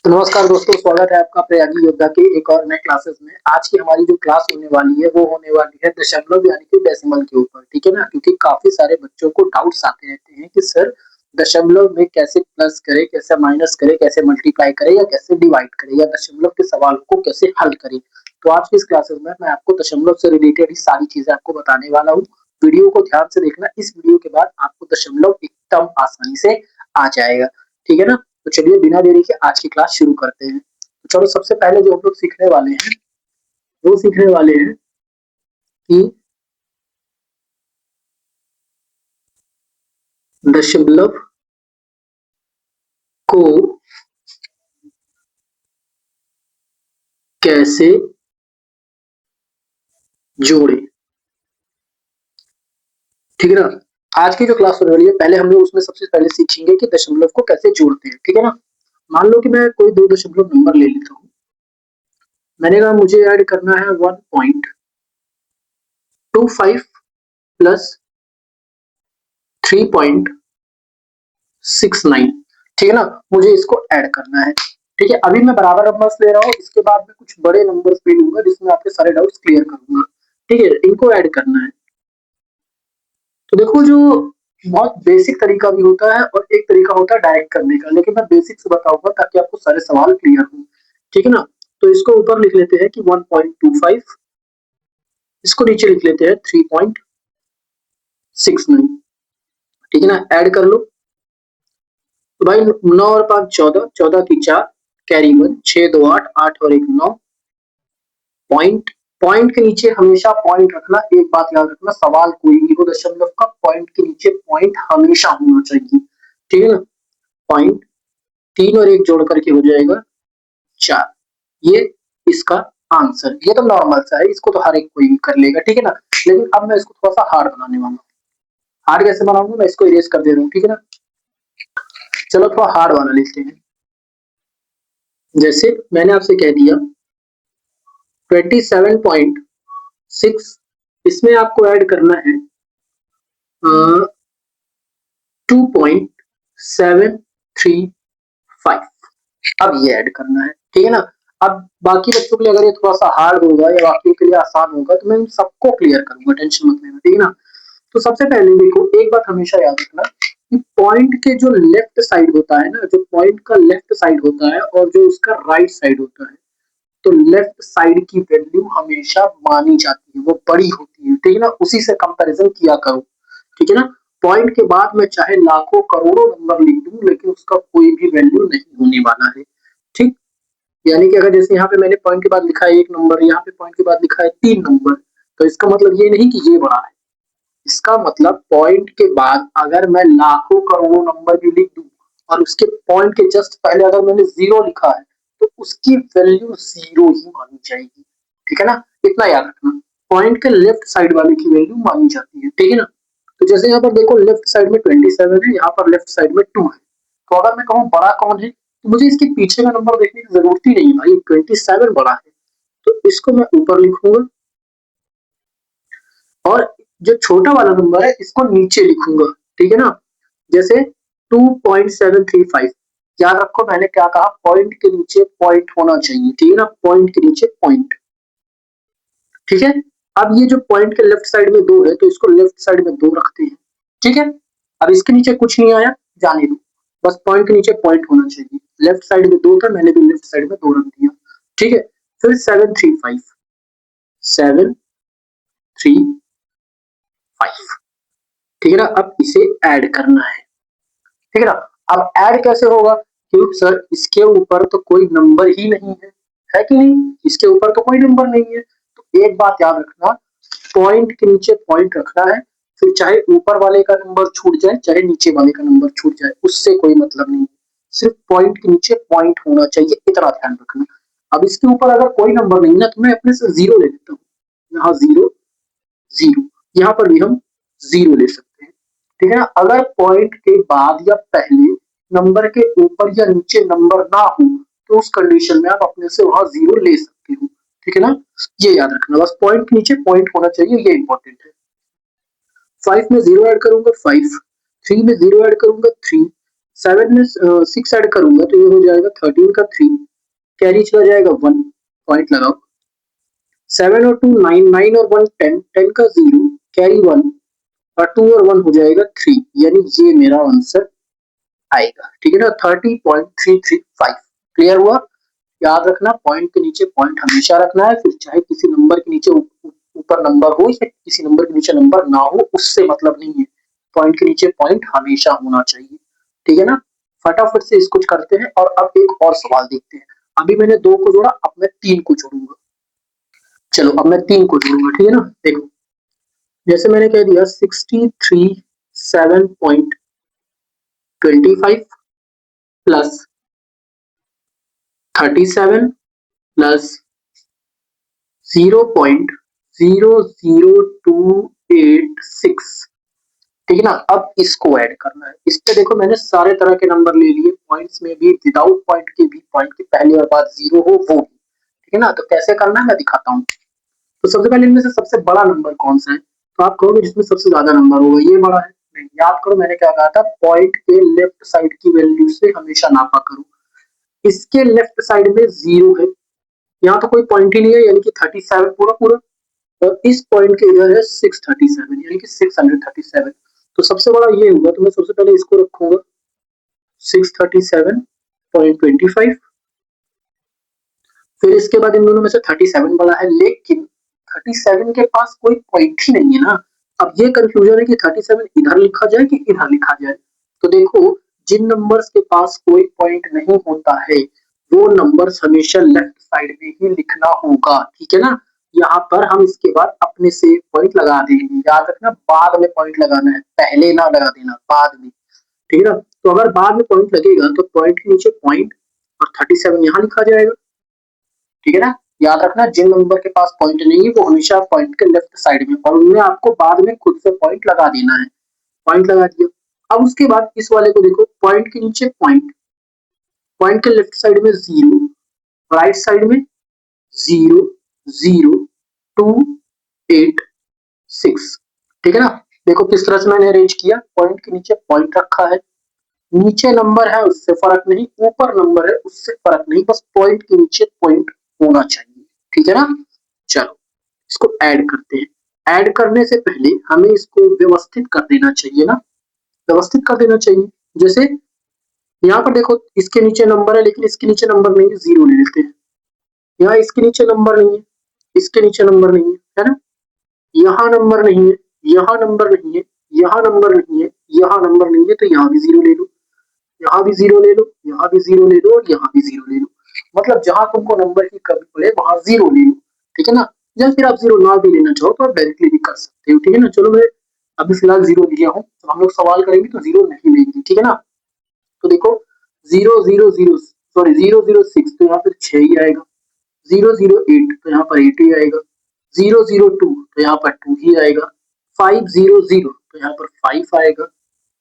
तो नमस्कार दोस्तों, स्वागत है आपका प्रयागी योद्धा के एक और नए क्लासेस में। आज की हमारी जो क्लास होने वाली है वो होने वाली है दशमलव यानी कि डेसिमल के ऊपर, ठीक है ना। क्योंकि काफी सारे बच्चों को डाउट्स आते रहते हैं कि सर दशमलव में कैसे प्लस करे, कैसे माइनस करे, कैसे मल्टीप्लाई करे या कैसे डिवाइड करे या दशमलव के सवाल को कैसे हल करे। तो आज की इस क्लासेस में मैं आपको दशमलव से रिलेटेड ही सारी चीजें आपको बताने वाला हूँ। वीडियो को ध्यान से देखना, इस वीडियो के बाद आपको दशमलव एकदम आसानी से आ जाएगा, ठीक है ना। तो चलिए बिना देरी के आज की क्लास शुरू करते हैं। तो चलो सबसे पहले जो हम लोग सीखने वाले हैं वो सीखने वाले हैं कि दशमलव को कैसे जोड़े, ठीक है ना। आज की जो क्लास होने वाली है पहले हम लोग उसमें सबसे पहले सीखेंगे कि दशमलव को कैसे जोड़ते हैं, ठीक है ना। मान लो कि मैं कोई दो दशमलव नंबर ले लेता हूँ। मैंने कहा मुझे ऐड करना है 1.25 प्लस 3.69, ठीक है ना। मुझे इसको ऐड करना है, ठीक है। अभी मैं बराबर नंबर्स ले रहा हूँ, इसके बाद मैं कुछ बड़े नंबर्स भी लूंगा जिसमें आपके सारे डाउट्स क्लियर करूंगा, ठीक है। इनको ऐड करना है। तो देखो, जो बहुत बेसिक तरीका भी होता है और एक तरीका होता है डायरेक्ट करने का, लेकिन मैं बेसिक से बताऊंगा ताकि आपको सारे सवाल क्लियर हो, ठीक है ना। तो इसको ऊपर लिख लेते हैं कि 1.25, इसको नीचे लिख लेते हैं 3.69, ठीक है ना। ऐड कर लो। तो भाई 9 और 5 14, 14 की 4, कैरी 1, 6 2 8, 8 और 1 9। पॉइंट, पॉइंट के नीचे हमेशा पॉइंट रखना। एक बात याद रखना, सवाल कोई भी हो दशमलव का, पॉइंट के नीचे पॉइंट हमेशा होना चाहिए, ठीक है ना। पॉइंट 3 और 1 जोड़ करके हो जाएगा 4। ये इसका आंसर। ये तो नॉर्मल सा है, इसको तो हर एक कोई भी कर लेगा, ठीक है ना। लेकिन अब मैं इसको थोड़ा सा हार्ड बनाने वाला हूँ। हार्ड कैसे बनाऊंगा, मैं इसको इरेज कर दे रहा हूँ, ठीक है ना। चलो थोड़ा हार्ड वाला लिखते हैं। जैसे मैंने आपसे कह दिया 27.6, इसमें आपको ऐड करना है 2.735। अब ये ऐड करना है, ठीक है ना। अब बाकी बच्चों के लिए अगर ये थोड़ा सा हार्ड होगा या बाकी के लिए आसान होगा तो मैं इन सबको क्लियर करूंगा, टेंशन मत लेना, ठीक है ना। तो सबसे पहले देखो, एक बात हमेशा याद रखना कि पॉइंट के जो लेफ्ट साइड होता है ना, जो पॉइंट का लेफ्ट साइड होता है और जो उसका राइट साइड होता है, तो लेफ्ट साइड की वैल्यू हमेशा मानी जाती है, वो बड़ी होती है, ठीक है ना। उसी से कंपैरिजन किया करो, ठीक है ना। पॉइंट के बाद में चाहे लाखों करोड़ों नंबर लिख दूं, लेकिन उसका कोई भी वैल्यू नहीं होने वाला है, ठीक। यानी कि अगर जैसे यहाँ पे मैंने पॉइंट के बाद लिखा है 1 नंबर, यहाँ पे पॉइंट के बाद लिखा है 3 नंबर, तो इसका मतलब ये नहीं कि ये बड़ा है। इसका मतलब पॉइंट के बाद अगर मैं लाखों करोड़ों नंबर भी लिख दूं और उसके पॉइंट के जस्ट पहले अगर मैंने 0 लिखा है तो उसकी वैल्यू 0 ही मानी जाएगी, ठीक है ना। इतना याद रखना, पॉइंट के लेफ्ट साइड वाले की वैल्यू मानी जाती है, ठीक है ना। तो जैसे यहाँ पर देखो, लेफ्ट साइड में 27 है, यहाँ पर लेफ्ट साइड में 2 है। तो अगर मैं कहूँ बड़ा कौन है, तो मुझे इसके पीछे का नंबर देखने की जरूरत ही नहीं है भाई, 27 बड़ा है। तो इसको मैं ऊपर लिखूंगा और जो छोटा वाला नंबर है इसको नीचे लिखूंगा, ठीक है ना। जैसे 2.735, याद रखो मैंने क्या कहा, पॉइंट के नीचे पॉइंट होना चाहिए, ठीक है ना। पॉइंट के नीचे पॉइंट, ठीक है। अब ये जो पॉइंट के लेफ्ट साइड में 2 है तो इसको लेफ्ट साइड में 2 रखते हैं, ठीक है। अब इसके नीचे कुछ नहीं आया, जाने दो, बस पॉइंट के नीचे पॉइंट होना चाहिए। लेफ्ट साइड में 2 था, मैंने भी लेफ्ट साइड में 2 रख दिया, ठीक है। फिर 735, 735, ठीक है ना। अब इसे ऐड करना है, ठीक है ना। अब ऐड कैसे होगा, क्योंकि सर इसके ऊपर तो कोई नंबर ही नहीं है कि नहीं, इसके ऊपर तो कोई नंबर नहीं है। तो एक बात याद रखना, पॉइंट के नीचे पॉइंट रखना है, फिर चाहे ऊपर वाले का नंबर छूट जाए चाहे नीचे वाले का नंबर छूट जाए, उससे कोई मतलब नहीं है। सिर्फ पॉइंट के नीचे पॉइंट होना चाहिए, इतना ध्यान रखना। अब इसके ऊपर अगर कोई नंबर नहीं ना तो मैं अपने से 0 ले लेता हूँ। यहाँ 0 0, यहाँ पर भी हम 0 ले सकते हैं, ठीक है ना। अगर पॉइंट के बाद या पहले नंबर के ऊपर या नीचे नंबर ना हो तो उस कंडीशन में आप अपने से वहां 0 ले सकते हो, ठीक है ना। ये याद रखना, बस पॉइंट के नीचे पॉइंट होना चाहिए, ये इंपॉर्टेंट है। 5 में 0 ऐड करूंगा 5, 3 में 0 ऐड करूंगा 3, 7 में 6 ऐड करूंगा तो ये हो जाएगा 13 का 3, कैरी चला जाएगा 1, पॉइंट लगाओ। 7 और 2 9, 9 और 1 10, 10 का 0, कैरी 1, और 2 और 1 हो जाएगा 3, यानी ये मेरा आंसर आएगा। ठीक है ना, 30.335। क्लियर हुआ? याद रखना पॉइंट के नीचे पॉइंट हमेशा रखना है, फिर चाहे किसी नंबर के नीचे ऊपर नंबर हो या किसी नंबर के नीचे नंबर ना हो, उससे मतलब नहीं है। पॉइंट के नीचे पॉइंट हमेशा होना चाहिए। ठीक है ना, फटाफट से इसको करते हैं और अब एक और सवाल देखते हैं। अभी मैंने 2 को जोड़ा, अब मैं 3 को जोड़ूंगा। चलो अब मैं 3 को जोड़ूंगा। ठीक है ना, देखो जैसे मैंने कह दिया 67.25 प्लस 37 प्लस 0.00286। ठीक है ना, अब इसको ऐड करना है। इस पे देखो मैंने सारे तरह के नंबर ले लिए, पॉइंट्स में भी, विदाउट पॉइंट के भी, पॉइंट के पहले और बाद जीरो हो वो भी। ठीक है ना, तो कैसे करना है मैं दिखाता हूँ। तो सबसे पहले इनमें से सबसे बड़ा नंबर कौन सा है? तो आप कहोगे जिसमें सबसे ज्यादा नंबर होगा ये बड़ा है। नहीं, याद करो मैंने क्या कहा था, पॉइंट के लेफ्ट साइड की वैल्यू से हमेशा नापा करो। इसके लेफ्ट साइड में जीरो है, यहाँ तो कोई पॉइंट ही नहीं है, यानी कि 37 पूरा पूरा। और इस पॉइंट के इधर है 637, यानी कि 637। तो सबसे बड़ा ये होगा, तो मैं सबसे पहले इसको रखूंगा 637.25। फिर इसके बाद इन दोनों में से 37 बड़ा है, लेकिन 37 के पास कोई पॉइंट ही नहीं है ना। अब ये कंफ्यूजन है कि 37 इधर लिखा जाए कि इधर लिखा जाए। तो देखो, जिन नंबर्स के पास कोई पॉइंट नहीं होता है वो नंबर्स हमेशा लेफ्ट साइड में ही लिखना होगा। ठीक है ना, यहाँ पर हम इसके बाद अपने से पॉइंट लगा देंगे। याद रखना बाद में पॉइंट लगाना है, पहले ना लगा देना, बाद में। ठीक है ना, तो अगर बाद में पॉइंट लगेगा तो पॉइंट के नीचे पॉइंट और 37 यहाँ लिखा जाएगा। ठीक है ना, याद रखना जिन नंबर के पास पॉइंट नहीं है वो हमेशा पॉइंट के लेफ्ट साइड में, और उनमें आपको बाद में खुद से पॉइंट लगा देना है। पॉइंट लगा दिया। अब उसके बाद इस वाले को देखो, पॉइंट के नीचे पॉइंट, पॉइंट के लेफ्ट साइड में जीरो, राइट साइड में 0.00286। ठीक है ना, देखो किस तरह से मैंने अरेंज किया। पॉइंट के नीचे पॉइंट रखा है, नीचे नंबर है उससे फर्क नहीं, ऊपर नंबर है उससे फर्क नहीं, बस पॉइंट के नीचे पॉइंट होना चाहिए। ठीक है ना, चलो इसको ऐड करते हैं। ऐड करने से पहले हमें इसको व्यवस्थित कर देना चाहिए ना, व्यवस्थित कर देना चाहिए। जैसे यहाँ पर देखो इसके नीचे नंबर है लेकिन इसके नीचे नंबर नहीं है, जीरो ले लेते हैं। यहाँ इसके नीचे नंबर नहीं है, इसके नीचे नंबर नहीं है ना, यहाँ नंबर नहीं है, यहाँ नंबर नहीं है, यहाँ नंबर नहीं है, यहाँ नंबर नहीं है, तो यहाँ भी जीरो ले लो, यहाँ भी जीरो ले लो, यहाँ भी जीरो ले लो, और यहाँ भी जीरो ले लो। मतलब जहां तुमको नंबर की कमी पड़े वहां जीरो ले लो। ठीक है ना, या फिर आप जीरो ना भी लेना चाहो तो आप डायरेक्टली भी कर सकते हो। ठीक है ना, चलो मैं अभी फिलहाल जीरो लिया हूँ, तो हम लोग सवाल करेंगे तो जीरो नहीं लेंगे। ठीक है ना, तो देखो 006 तो यहाँ पर 6 ही आएगा, 008 तो यहाँ पर 8 ही आएगा, 002 तो यहाँ पर 2 ही आएगा, 500 तो यहाँ पर 5 आएगा,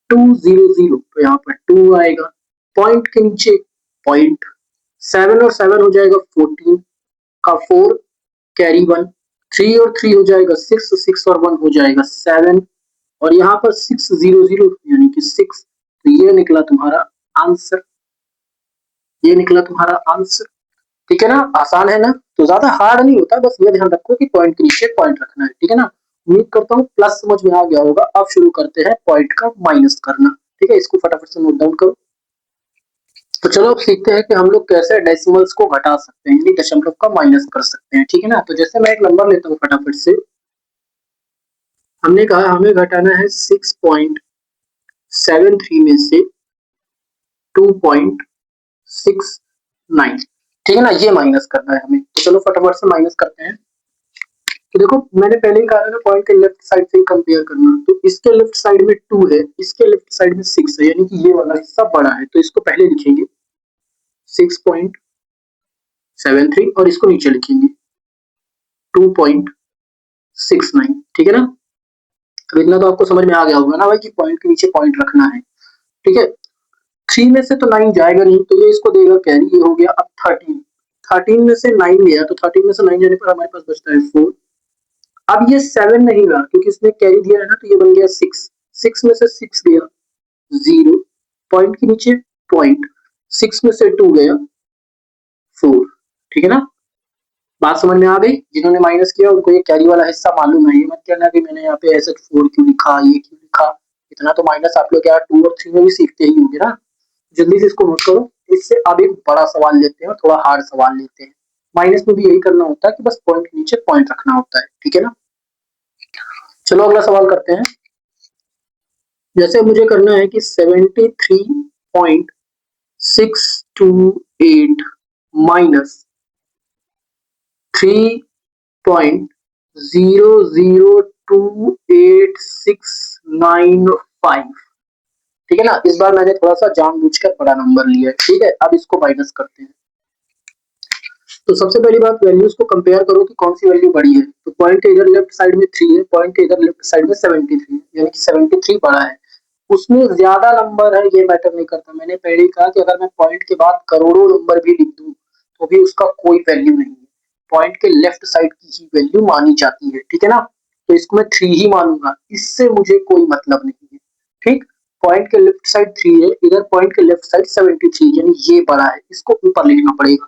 200 तो यहाँ पर 2 आएगा, पॉइंट के नीचे पॉइंट, 7 और 7 हो जाएगा 14 का 4, कैरी 1, 3 और 3 हो जाएगा 6, 6 और 1 हो जाएगा 7, और यहाँ पर 600 यानी कि 6। तो ये निकला तुम्हारा आंसर, ये निकला तुम्हारा आंसर। ठीक है ना, आसान है ना, तो ज्यादा हार्ड नहीं होता, बस ये ध्यान रखो कि पॉइंट के नीचे पॉइंट रखना है। ठीक है ना, उम्मीद करता हूँ प्लस समझ में आ गया होगा। अब शुरू करते हैं पॉइंट का माइनस करना। ठीक है, इसको फटाफट से नोट डाउन करो। तो चलो अब सीखते हैं कि हम लोग कैसे डेसिमल्स को घटा सकते हैं, यानी दशमलव का माइनस कर सकते हैं। ठीक है ना, तो जैसे मैं एक नंबर लेता हूँ फटाफट से, हमने कहा हमें घटाना है 6.73 में से 2.69। ठीक है ना, ये माइनस करना है हमें, तो चलो फटाफट से माइनस करते हैं। तो देखो मैंने पहले ही कहा था ना पॉइंट के लेफ्ट साइड से ही कंपेयर करना, तो इसके लेफ्ट साइड में 2 है, इसके लेफ्ट साइड में 6 है, यानी कि ये वाला हिस्सा बड़ा है, तो इसको पहले लिखेंगे 6.73 और इसको नीचे लिखेंगे 2.69। ठीक है ना, अब इतना तो आपको समझ में आ गया होगा ना भाई कि पॉइंट के नीचे पॉइंट रखना है। ठीक है, 3 में से तो 9 जाएगा नहीं, तो ये इसको देगा कैरी, ये हो गया अब 13। 13 में से 9 गया, तो 13 में से 9 जाने पर हमारे पास बचता है 4। अब ये 7 नहीं रहा क्योंकि इसने कैरी दिया है ना, तो ये बन गया 6। 6 में से 6 गया 0, पॉइंट के नीचे पॉइंट, 6 में से 2 गया 4, ठीक है ना। बात समझ में आ गई? जिन्होंने माइनस किया उनको ये कैरी वाला हिस्सा मालूम है, ये मत कहना कि मैंने यहाँ पे ऐसे 4 क्यों लिखा, ये क्यों लिखा। इतना तो माइनस आप लोग यार 2 और 3 में भी सीखते ही होंगे ना। जल्दी से इसको नोट करो। इससे अब एक बड़ा सवाल लेते हैं और थोड़ा हार्ड सवाल लेते हैं। माइनस में भी यही करना होता है कि बस पॉइंट के नीचे पॉइंट रखना होता है, ठीक है ना। चलो अगला सवाल करते हैं। जैसे मुझे करना है कि 73.628 माइनस 3.0028695, ठीक है ना। इस बार मैंने थोड़ा सा जानबूझकर बड़ा नंबर लिया है, ठीक है। अब इसको माइनस करते हैं। तो सबसे पहली बात, वैल्यूज को कंपेयर करो कि कौन सी वैल्यू बड़ी है। तो पॉइंट के इधर लेफ्ट साइड में 3 है, पॉइंट के इधर लेफ्ट साइड में 73 है, यानी कि 73 बड़ा है। उसमें ज्यादा नंबर है ये मैटर नहीं करता। मैंने पहले ही कहा कि अगर मैं पॉइंट के बाद करोड़ों नंबर भी लिख दूं तो भी उसका कोई वैल्यू नहीं है। पॉइंट के लेफ्ट साइड की ही वैल्यू मानी जाती है, ठीक है ना। तो इसको मैं 3 ही मानूंगा, इससे मुझे कोई मतलब नहीं है, ठीक। पॉइंट के लेफ्ट साइड 3 है, इधर पॉइंट के लेफ्ट साइड 73, यानी ये बड़ा है, इसको ऊपर लिखना पड़ेगा।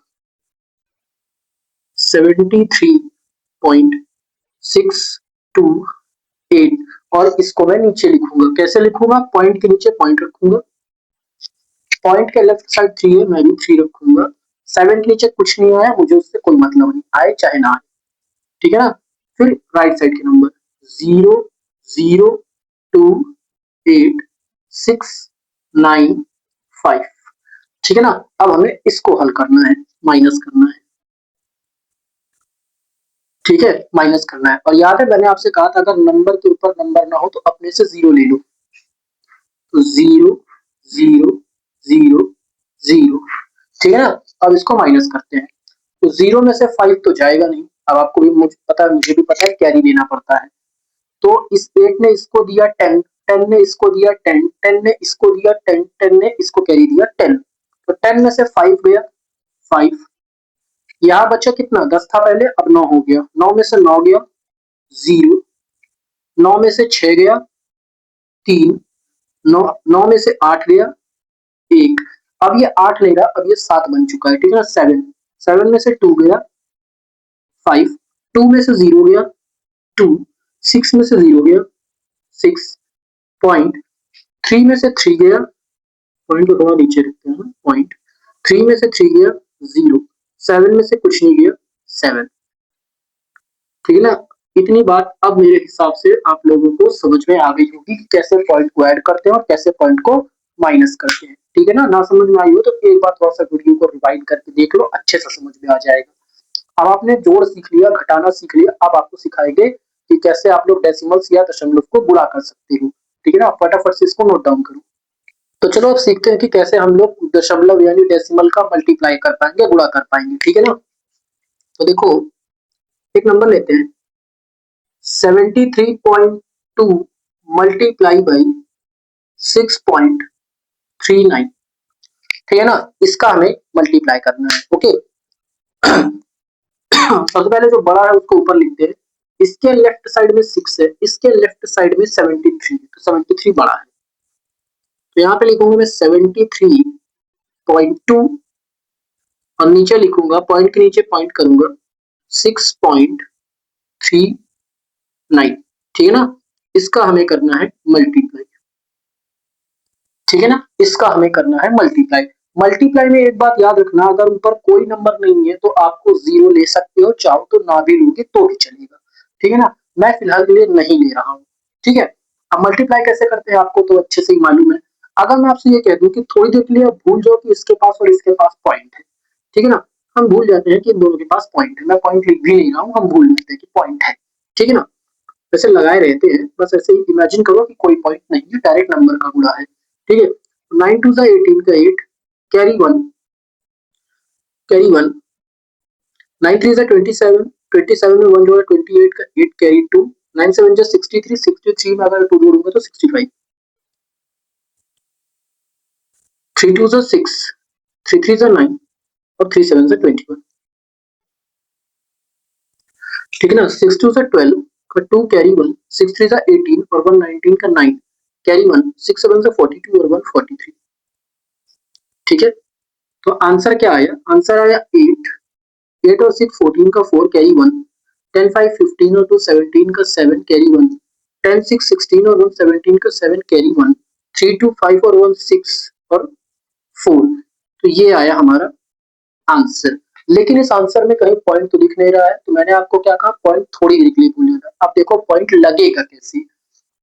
73.628 और इसको मैं नीचे लिखूंगा। कैसे लिखूंगा? पॉइंट के नीचे पॉइंट रखूंगा। पॉइंट के लेफ्ट साइड 3 है, मैं भी 3 रखूंगा। 7 के नीचे कुछ नहीं आया, मुझे उससे कोई मतलब नहीं, आए चाहे ना आए, ठीक है ना। फिर राइट साइड के नंबर 0028695, ठीक है ना। अब हमें इसको हल करना है, माइनस करना है, ठीक है। माइनस करना है। और याद है मैंने आपसे कहा था अगर नंबर के ऊपर नंबर ना हो तो अपने से 0 ले लो। तो 0 0 0 0, ठीक है ना। अब इसको माइनस करते हैं। तो 0 में से 5 तो जाएगा नहीं। अब आपको भी मुझे पता है, मुझे भी पता है कैरी लेना पड़ता है। तो इस 8 ने इसको दिया 10, 10 ने इसको दिया 10, 10 ने इसको दिया 10, 10 ने इसको कैरी दिया 10। तो 10 में से 5 गया 5, यहाँ बचा कितना? 10 था पहले, अब 9 हो गया। 9 में से 9 गया 0, 9 में से 6 गया 3, 9 9 में से 8 गया 1। अब ये 8 लेगा, अब ये 7 बन चुका है, ठीक है ना। 7, 7 में से 2 गया 5, 2 में से 0 गया 2, 6 में से 0 गया 6, पॉइंट 3 में से 3 गया, पॉइंट को थोड़ा नीचे रखते हैं, पॉइंट 3 में से 3 गया 0, 7 में से कुछ नहीं गया 7, ठीक है ना। इतनी बात अब मेरे हिसाब से आप लोगों को समझ में आ गई होगी कि कैसे पॉइंट को ऐड करते हैं और कैसे पॉइंट को माइनस करते हैं, ठीक है ना। ना समझ में आई हो तो एक बार थोड़ा सा वीडियो को रिवाइंड करके देख लो, अच्छे से समझ में आ जाएगा। अब आपने जोड़ सीख लिया, घटाना सीख लिया, अब आपको सिखाएंगे कि कैसे आप लोग डेसिमल्स या दशमलव को गुणा कर सकते हो, ठीक है ना। फटाफट से इसको नोट डाउन करो। तो चलो अब सीखते हैं कि कैसे हम लोग दशमलव यानी डेसिमल का मल्टीप्लाई कर पाएंगे, गुणा कर पाएंगे, ठीक है ना। तो देखो एक नंबर लेते हैं 73.2 मल्टीप्लाई बाई 6.39, ठीक है ना। इसका हमें मल्टीप्लाई करना है, ओके। सबसे पहले जो बड़ा है उसको ऊपर लिखते हैं। इसके लेफ्ट साइड में 6 है, इसके लेफ्ट साइड में 73, तो 73 बड़ा है। तो यहाँ पे लिखूंगा मैं 73.2 और नीचे लिखूंगा, पॉइंट के नीचे पॉइंट करूंगा 6.39, ठीक है ना। इसका हमें करना है मल्टीप्लाई, ठीक है ना। इसका हमें करना है मल्टीप्लाई। मल्टीप्लाई में एक बात याद रखना, अगर ऊपर कोई नंबर नहीं है तो आपको 0 ले सकते हो, चाहो तो ना भी लोगे तो भी चलेगा, ठीक है ना। मैं फिलहाल के लिए नहीं ले रहा हूँ, ठीक है। अब मल्टीप्लाई कैसे करते हैं आपको तो अच्छे से ही मालूम है। अगर मैं आपसे ये कह दूं कि थोड़ी देर के लिए आप भूल जाओ कि इसके पास और इसके पास पॉइंट है, ठीक है ना। हम भूल जाते हैं कि इन दोनों के पास पॉइंट है, मैं पॉइंट लिख भी नहीं रहा हूँ, हम भूल जाते हैं कि पॉइंट है, ठीक है ना। वैसे लगाए रहते हैं, बस ऐसे ही इमेजिन करो कि कोई पॉइंट नहीं है, डायरेक्ट नंबर का गुणा है, ठीक है। 9 2 18 का 8, कैरी 1, कैरी 1, 9 3 27, 27 में 1 जोड़ा 28 का 8 कैरी 2, 9 7 63, 63 में अगर 2 जोड़ूंगा तो 65, 3 2 6, 3 3 9 और 3 7 21, ठीक है ना। 6 2 12 का 2 कैरी 1, 6 3 18 और 1 19 का 9 कैरी 1, 6 7 42 और 1 43, ठीक है, तो आंसर क्या आया, आंसर आया 8। 8 और 6 14 का 4 कैरी 1, 10 5 15 और 2 17 का 7 कैरी 1, 10 6 16 और 1 17 का 7 कैरी 1, 3 2 5 और 1 6 और 4। तो ये आया हमारा आंसर। लेकिन इस आंसर में कहीं पॉइंट तो दिख नहीं रहा है, तो मैंने आपको क्या कहा, पॉइंट थोड़ी देर के लिए भूलेगा। अब देखो पॉइंट लगेगा कैसे,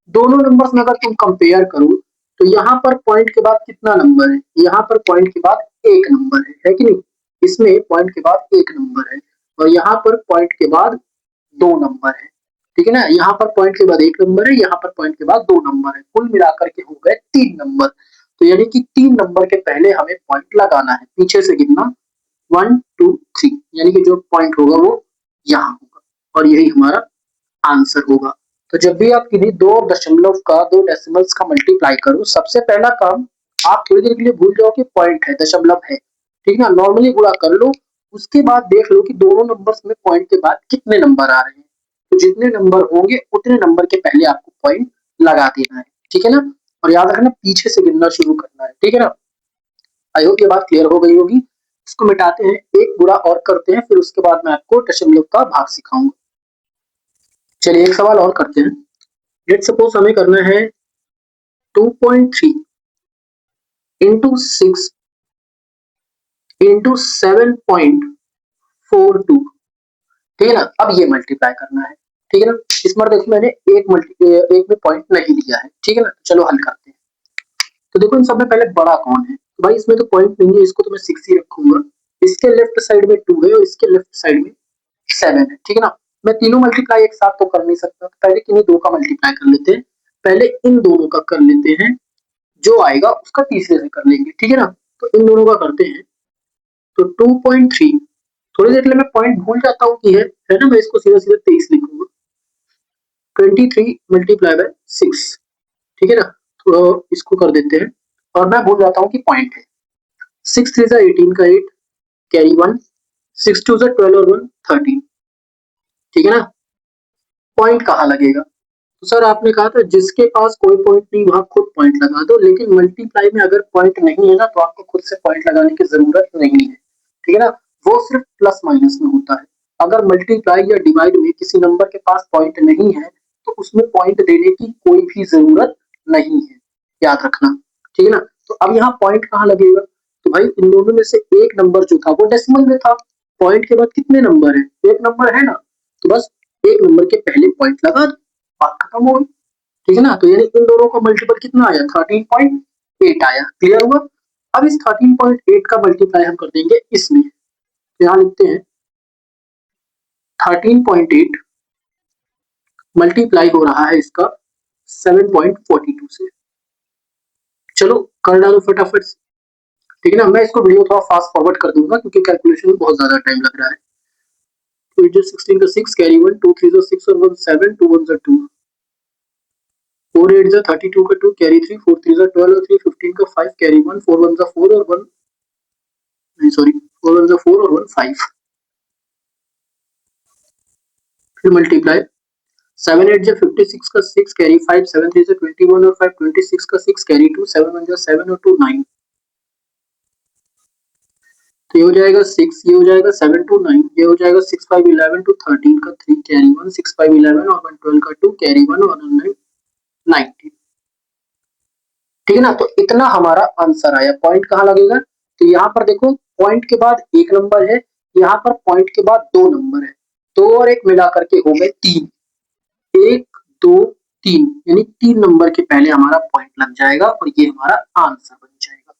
दोनों नंबर्स में अगर तुम कंपेयर करो तो यहाँ पर पॉइंट के बाद कितना नंबर है, यहाँ पर पॉइंट के बाद एक नंबर है कि नहीं, इसमें पॉइंट के बाद एक नंबर है और यहाँ पर पॉइंट के बाद दो नंबर है, ठीक है ना, यहाँ पर पॉइंट के बाद एक नंबर है, यहाँ पर पॉइंट के बाद दो नंबर है, कुल मिलाकर के हो गए तीन नंबर। तो यानी कि तीन नंबर के पहले हमें पॉइंट लगाना है, पीछे से गिनना 1 2 3, यानी कि जो पॉइंट होगा वो यहाँ होगा और यही हमारा आंसर होगा। तो जब भी आप किन्हीं दो दशमलव का, दो डेसिमल्स का मल्टीप्लाई करो, सबसे पहला काम आप थोड़ी देर के लिए भूल जाओ कि पॉइंट है, दशमलव है, ठीक है ना, नॉर्मली गुणा कर लो, उसके बाद देख लो कि दोनों नंबर्स में पॉइंट के बाद कितने नंबर आ रहे हैं, तो जितने नंबर होंगे उतने नंबर के पहले आपको पॉइंट लगा देना है, ठीक है ना, और याद रखना पीछे से गिनना शुरू करना है, ठीक है ना। आई होप ये बात क्लियर हो गई होगी। इसको मिटाते हैं, एक गुणा और करते हैं, फिर उसके बाद मैं आपको दशमलव का भाग सिखाऊंगा। चलिए एक सवाल और करते हैं। लेट सपोज हमें करना है 2.3 इंटू 6 इंटू 7.42, ठीक है ना। अब ये मल्टीप्लाई करना है, ठीक है ना। इस बार देखो मैंने एक में पॉइंट नहीं लिया है, ठीक है ना। चलो हल करते हैं। तो देखो इन सब में पहले बड़ा कौन है, तो भाई इसमें तो पॉइंट नहीं है, इसको तो मैं 6 ही रखूंगा। इसके लेफ्ट साइड में 2 है और इसके लेफ्ट साइड में 7 है, ठीक है ना। मैं तीनों मल्टीप्लाई एक साथ तो कर नहीं सकता, तो पहले किन्हीं दो का मल्टीप्लाई कर लेते हैं, पहले इन दोनों का कर लेते हैं, जो आएगा उसका तीसरे से कर लेंगे, ठीक है ना। तो इन दोनों का करते हैं, तो 2.3, थोड़ी देर के लिए मैं पॉइंट भूल जाता हूँ कि है ना, मैं इसको सीधा सीधा 23 लिखूंगा, 23 मल्टीप्लाई बाय 6, ठीक है ना। तो इसको कर देते हैं और मैं भूल जाता हूँ कि पॉइंट है। 6 3 18 का 8 कैरी 1, 6 2 12 और 1 13, ठीक है ना। पॉइंट कहाँ लगेगा, तो सर आपने कहा था जिसके पास कोई पॉइंट नहीं वहां खुद पॉइंट लगा दो, लेकिन मल्टीप्लाई में अगर पॉइंट नहीं है ना तो आपको खुद से पॉइंट लगाने की जरूरत नहीं है, ठीक है ना। वो सिर्फ प्लस माइनस में होता है। अगर मल्टीप्लाई या डिवाइड में किसी नंबर के पास पॉइंट नहीं है तो उसमें पॉइंट देने की कोई भी जरूरत नहीं है, याद रखना, ठीक है ना। तो अब यहाँ पॉइंट कहाँ लगेगा, तो भाई इन दोनों में से एक नंबर जो था वो डेसिमल में था, पॉइंट के बाद कितने नंबर है, एक नंबर है ना, तो बस एक नंबर के पहले पॉइंट लगा दो, बात खत्म हो गई, ठीक है ना। तो यानी इन दोनों का मल्टीपल कितना आया, 13.8 आया, क्लियर हुआ। अब इस 13.8 का मल्टीप्लाई हम कर देंगे इसमें, तो यहाँ लिखते हैं 13.8 मल्टीप्लाई हो रहा है इसका 7.42 से। चलो कर डालो फटाफट से, ठीक है ना। मैं इसको वीडियो थोड़ा फास्ट फॉरवर्ड कर दूंगा क्योंकि कैलकुलेशन में बहुत ज्यादा टाइम लग रहा है। तो 16 का 6 कैरी 1, 2 3 6 और 1 7, 2 1 2, 4 8 32 का 2 कैरी 3, 4 3 12 और 3 15 का 5 कैरी 1, 4 1 4 और 1, नहीं सॉरी 4 1 4 और 1 5, फिर मल्टीप्लाई 7 8 56 का 6 कैरी 5, 7 3 21 और 5 26 का 6 कैरी 2, 7 1 7 और 2 9, तो ये हो जाएगा 6, ये हो जाएगा 7 2 9, ये हो जाएगा 6 5 11 to 13 का 3 कैरी 1, 6 5 11 और 1 12 का 2 कैरी 1 और 9 19, ठीक है ना। तो इतना हमारा आंसर आया। पॉइंट कहाँ लगेगा, तो यहाँ पर देखो पॉइंट के बाद एक नंबर है, यहाँ पर पॉइंट के बाद दो नंबर है, दो और एक मिला करके हो गए तीन, एक दो तीन, यानी तीन नंबर के पहले हमारा पॉइंट लग जाएगा और ये हमारा आंसर बन जाएगा।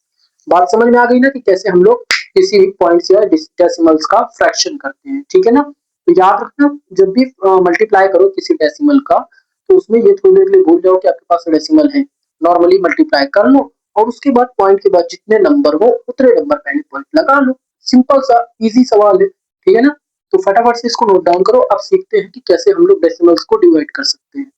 बात समझ में आ गई ना कि कैसे हम लोग किसी भी पॉइंट्स या डेसिमल्स का फ्रैक्शन करते हैं, ठीक है ना। तो याद रखना जब भी मल्टीप्लाई करो किसी डेसिमल का, तो उसमें ये थोड़ी देर के लिए भूल जाओ कि आपके पास डेसिमल है, नॉर्मली मल्टीप्लाई कर लो और उसके बाद पॉइंट के बाद जितने नंबर हो उतने नंबर पहले पॉइंट लगा लो, सिंपल सा इजी सवाल है, ठीक है ना। तो फटाफट से इसको नोट डाउन करो। अब सीखते हैं कि कैसे हम लोग डेसिमल्स को डिवाइड कर सकते हैं।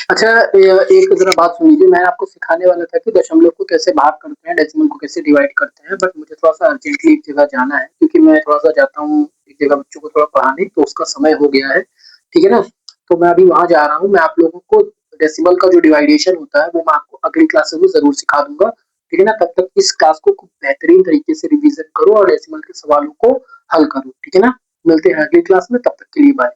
अच्छा एक जरा बात सुन लीजिए, मैं आपको सिखाने वाला था कि दशमलव को कैसे भाग करते हैं, डेसिमल को कैसे डिवाइड करते हैं, बट मुझे थोड़ा सा अर्जेंटली एक जगह जाना है क्योंकि मैं थोड़ा सा जाता हूँ एक जगह बच्चों को थोड़ा पढ़ाने, तो उसका समय हो गया है, ठीक है ना। तो मैं अभी वहां जा रहा हूँ, मैं आप लोगों को डेसिमल का जो डिवाइडेशन होता है वो मैं आपको अगली क्लास में जरूर सिखा दूंगा, ठीक है ना? तब तक इस क्लास को खूब बेहतरीन तरीके से रिवीजन करो और डेसिमल के सवालों को हल करो, ठीक है ना? मिलते हैं अगली क्लास में, तब तक के लिए बाय।